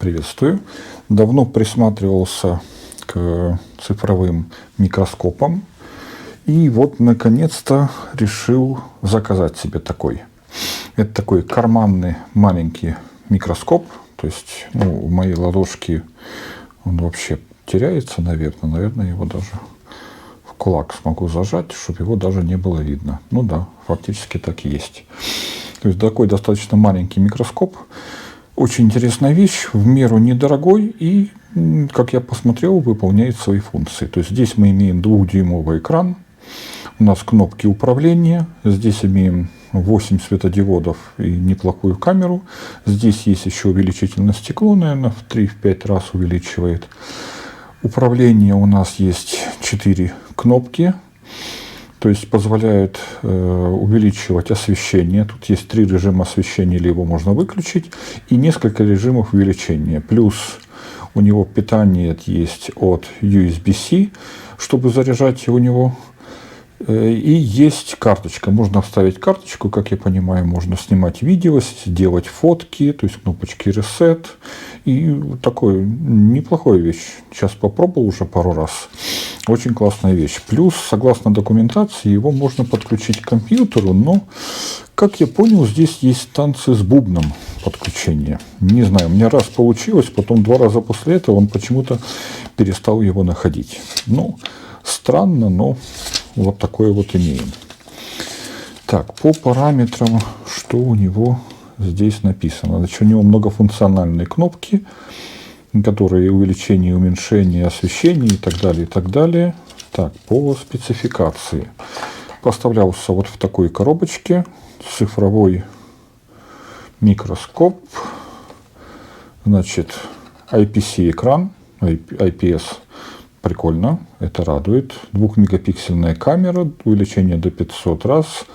Приветствую. Давно присматривался к цифровым микроскопам и вот наконец-то решил заказать себе такой. Это такой карманный маленький микроскоп, то есть в моей ладошке он вообще теряется, наверное, его даже в кулак смогу зажать, чтобы его даже не было видно. Ну да, фактически так и есть. То есть такой достаточно маленький микроскоп. Очень интересная вещь, в меру недорогой и, как я посмотрел, выполняет свои функции. То есть здесь мы имеем 2-дюймовый экран, у нас кнопки управления, здесь имеем 8 светодиодов и неплохую камеру. Здесь есть еще увеличительное стекло, наверное, в 3-5 раз увеличивает. Управление у нас есть 4 кнопки. То есть позволяет увеличивать освещение. Тут есть 3 режима освещения, или его можно выключить, и несколько режимов увеличения. Плюс у него питание есть от USB-C, чтобы заряжать у него. И есть карточка. Можно вставить карточку, как я понимаю, можно снимать видео, делать фотки, то есть кнопочки Reset. И такой неплохая вещь. Сейчас попробовал уже пару раз. Очень классная вещь. Плюс, согласно документации, его можно подключить к компьютеру, но, как я понял, здесь есть станция с бубном подключения. Не знаю, у меня раз получилось, потом 2 раза после этого он почему-то перестал его находить. Ну, странно, но вот такое вот имеем. Так, по параметрам, что у него здесь написано. Значит, у него многофункциональные кнопки, которые увеличение, уменьшение, освещение и так далее, и так далее. Так, по спецификации. Поставлялся вот в такой коробочке. Цифровой микроскоп. Значит, IPS-экран, IPS. Прикольно, это радует. 2-мегапиксельная камера, увеличение до 500 раз.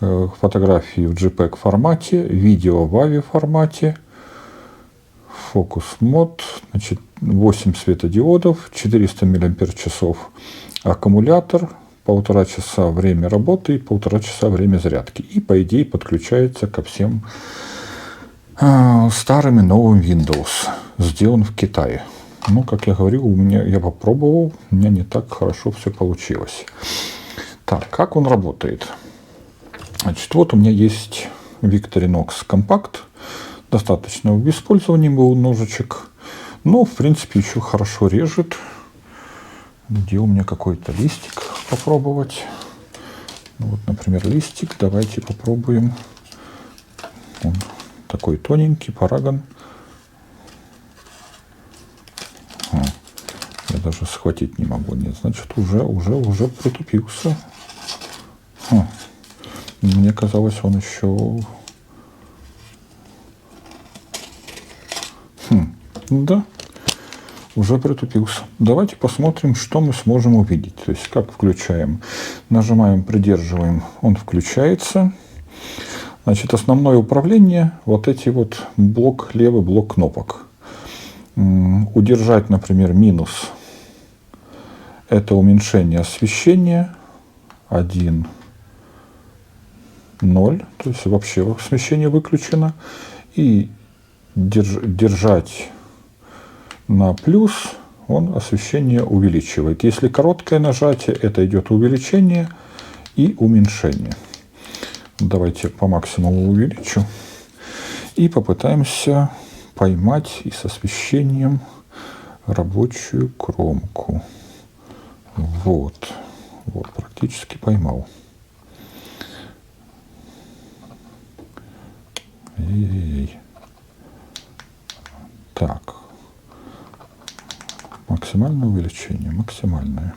Фотографии в JPEG формате, видео в AVI формате. Фокус мод, значит, 8 светодиодов, 400 мАч аккумулятор, 1,5 часа время работы и 1,5 часа время зарядки. И, по идее, подключается ко всем старым и новым Windows. Сделан в Китае. Ну, как я говорил, я попробовал, у меня не так хорошо все получилось. Так, как он работает? Значит, вот у меня есть Victorinox Compact. Достаточно в использовании был ножичек. Но, в принципе, еще хорошо режет. Где у меня какой-то листик попробовать? Вот, например, листик. Давайте попробуем. Он такой тоненький, парагон. Я даже схватить не могу. Нет, значит, уже притупился. Мне казалось, он еще... Да, уже притупился. Давайте посмотрим, что мы сможем увидеть. То есть, как включаем. Нажимаем, придерживаем, он включается. Значит, основное управление, вот эти вот левый блок кнопок. Удержать, например, минус. Это уменьшение освещения. 1, 0. То есть вообще освещение выключено. И держать на плюс, он освещение увеличивает. Если короткое нажатие, это идет увеличение и уменьшение. Давайте по максимуму увеличу. И попытаемся поймать и с освещением рабочую кромку. Вот, практически поймал. Так, максимальное увеличение, максимальное.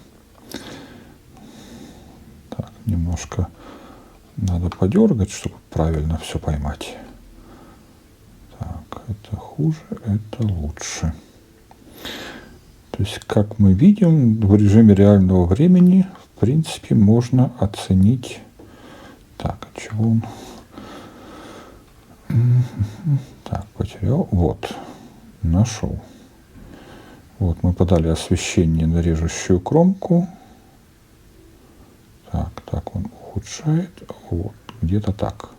Так, немножко надо подергать, чтобы правильно все поймать. Так, это хуже, это лучше. То есть, как мы видим, в режиме реального времени, в принципе, можно оценить... Так, от чего он... Так, потерял. Вот, нашел. Вот, мы подали освещение на режущую кромку. Так, он ухудшает. Вот, где-то так.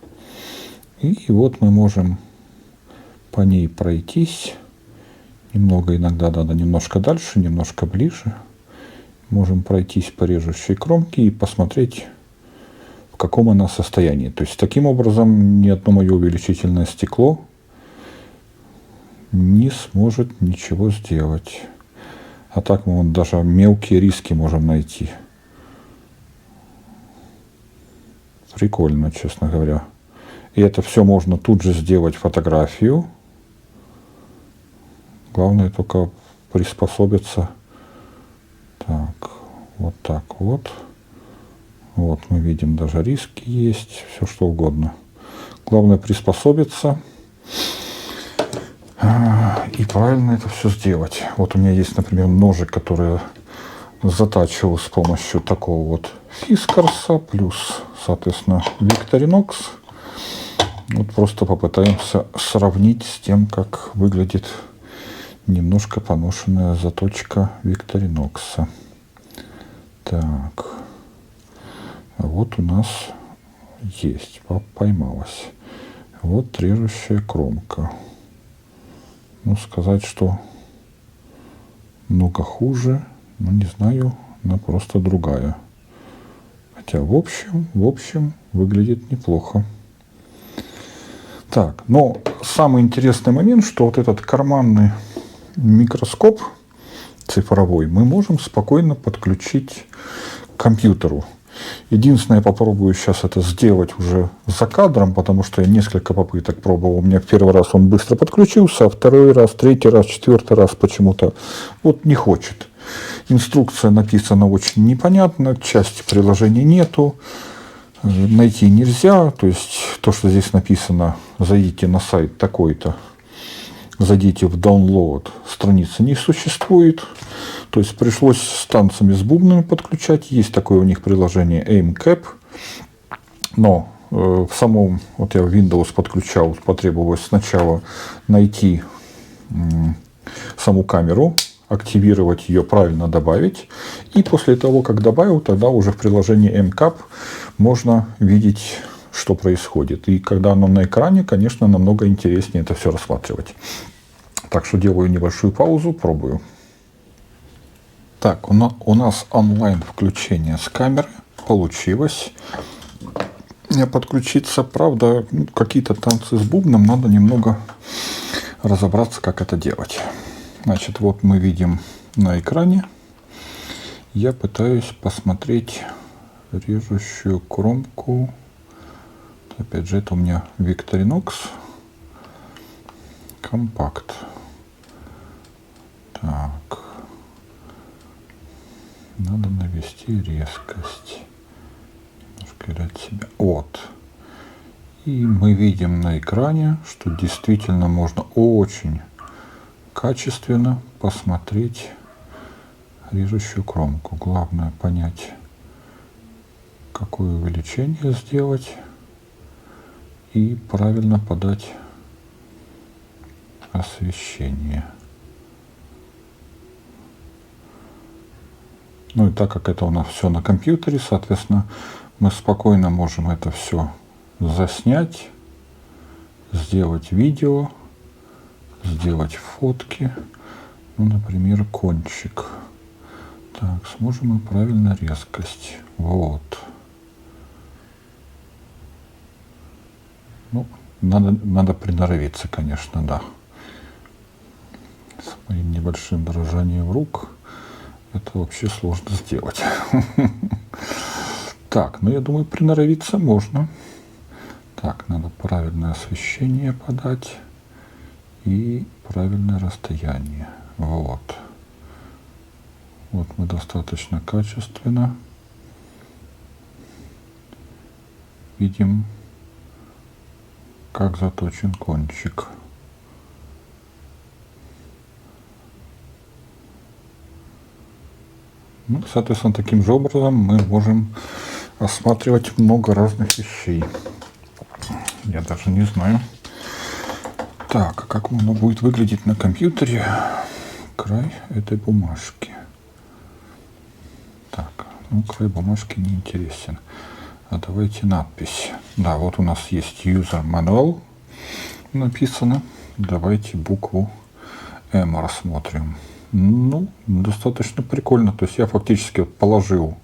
И вот мы можем по ней пройтись Немного иногда надо немножко дальше, немножко ближе. Можем пройтись по режущей кромке и посмотреть, в каком она состоянии. То есть таким образом ни одно мое увеличительное стекло не сможет ничего сделать. А так мы вот даже мелкие риски можем найти. Прикольно, честно говоря. И это все можно тут же сделать фотографию. Главное только приспособиться. Так, вот так вот. Вот мы видим, даже риски есть, все что угодно. Главное приспособиться и правильно это все сделать. Вот у меня есть, например, ножик, который я затачивал с помощью такого вот фискарса, плюс, соответственно, Victorinox. Вот просто попытаемся сравнить с тем, как выглядит немножко поношенная заточка Victorinox. Так, вот у нас есть, поймалась. Вот режущая кромка. Ну, сказать, что много хуже, ну, не знаю, она просто другая. Хотя, в общем, выглядит неплохо. Так, но самый интересный момент, что вот этот карманный микроскоп цифровой мы можем спокойно подключить к компьютеру. Единственное, я попробую сейчас это сделать уже за кадром, потому что я несколько попыток пробовал. У меня первый раз он быстро подключился, а второй раз, третий раз, четвертый раз почему-то вот не хочет. Инструкция написана очень непонятно, части приложения нету, найти нельзя. То есть то, что здесь написано, зайдите на сайт такой-то, зайдите в download, страницы не существует. То есть пришлось станциями с бубнами подключать. Есть такое у них приложение AimCap. Но в самом, вот я Windows подключал, потребовалось сначала найти саму камеру, активировать ее, правильно добавить. И после того, как добавил, тогда уже в приложении AimCap можно видеть, что происходит. И когда оно на экране, конечно, намного интереснее это все рассматривать. Так что делаю небольшую паузу, пробую. Так, у нас онлайн включение с камеры получилось. Подключиться, правда, какие-то танцы с бубном, надо немного разобраться, как это делать. Значит, вот мы видим на экране. Я пытаюсь посмотреть режущую кромку. Опять же, это у меня Victorinox компакт. Так. Надо навести резкость. Немножко от себя. Вот. И мы видим на экране, что действительно можно очень качественно посмотреть режущую кромку. Главное понять, какое увеличение сделать и правильно подать освещение. Ну и так как это у нас все на компьютере, соответственно, мы спокойно можем это все заснять, сделать видео, сделать фотки. Ну, например, кончик. Так, сможем мы правильно резкость. Вот. Ну, надо приноровиться, конечно, да. С моим небольшим дрожанием рук это вообще сложно сделать. Так, ну я думаю, приноровиться можно. Так, надо правильное освещение подать и правильное расстояние. Вот. Вот мы достаточно качественно видим, как заточен кончик. Ну, соответственно, таким же образом мы можем осматривать много разных вещей. Я даже не знаю. Так, как оно будет выглядеть на компьютере? Край этой бумажки. Так, ну край бумажки не интересен. А давайте надпись. Да, вот у нас есть User Manual написано. Давайте букву M рассмотрим. Ну, достаточно прикольно. То есть я фактически положил,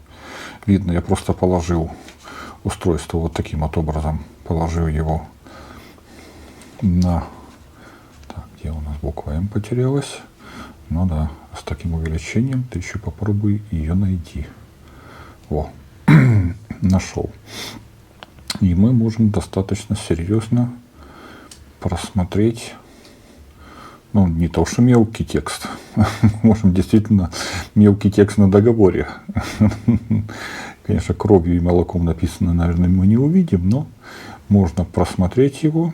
видно, я просто положил устройство вот таким вот образом. Положил его на... Так, где у нас буква М потерялась? Ну да, с таким увеличением ты еще попробуй ее найти. Во, нашел. И мы можем достаточно серьезно просмотреть, ну, не то что мелкий текст, можем действительно мелкий текст на договоре. Конечно, кровью и молоком написано, наверное, мы не увидим, но можно просмотреть его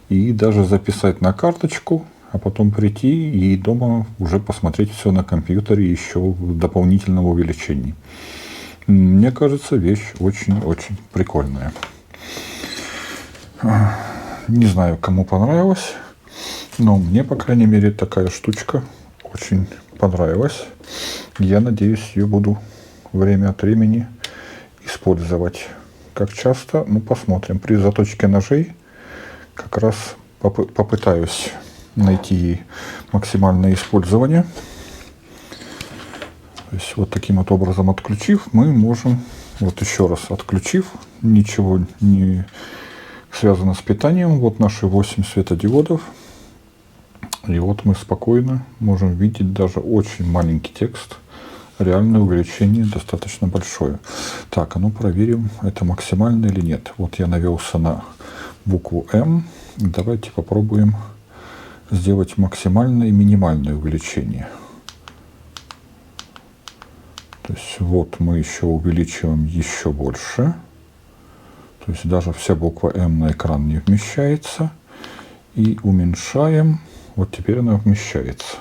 и даже записать на карточку, а потом прийти и дома уже посмотреть все на компьютере еще в дополнительном увеличении. Мне кажется, вещь очень-очень прикольная. Не знаю, кому понравилось, но мне, по крайней мере, такая штучка очень понравилась. Я надеюсь, ее буду время от времени использовать. Как часто? Ну, посмотрим. При заточке ножей как раз попытаюсь найти максимальное использование. То есть вот таким вот образом отключив, мы можем, вот еще раз отключив, ничего не связано с питанием, вот наши 8 светодиодов. И вот мы спокойно можем видеть даже очень маленький текст. Реальное увеличение достаточно большое. Так, а ну проверим, это максимально или нет. Вот я навелся на букву М. Давайте попробуем сделать максимальное и минимальное увеличение. То есть вот мы еще увеличиваем еще больше. То есть даже вся буква М на экран не вмещается. И уменьшаем. Вот теперь она вмещается.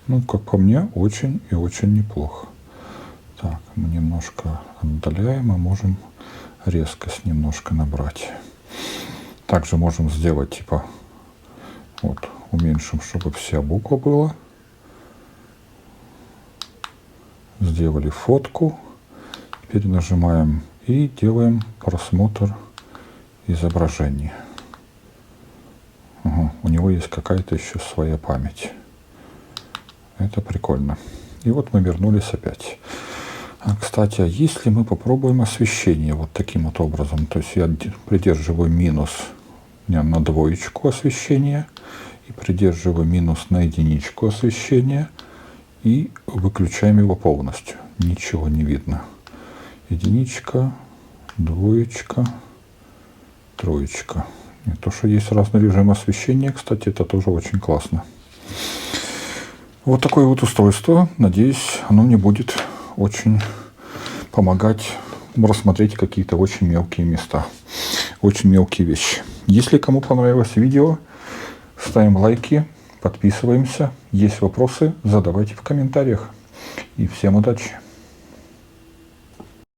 Ну, как по мне, очень и очень неплохо. Так, мы немножко отдаляем, а можем резкость немножко набрать. Также можем сделать, типа, вот, уменьшим, чтобы вся буква была. Сделали фотку. Теперь нажимаем и делаем просмотр изображения. Ага, у него есть какая-то еще своя память. Это прикольно. И вот мы вернулись опять. Кстати, а если мы попробуем освещение вот таким вот образом, то есть я придерживаю минус на двоечку освещения и придерживаю минус на единичку освещения и выключаем его полностью. Ничего не видно. Единичка, двоечка, троечка. И то, что есть разный режим освещения, кстати, это тоже очень классно. Вот такое вот устройство. Надеюсь, оно мне будет очень помогать рассмотреть какие-то очень мелкие места, очень мелкие вещи. Если кому понравилось видео, ставим лайки, подписываемся. Есть вопросы, задавайте в комментариях. И всем удачи!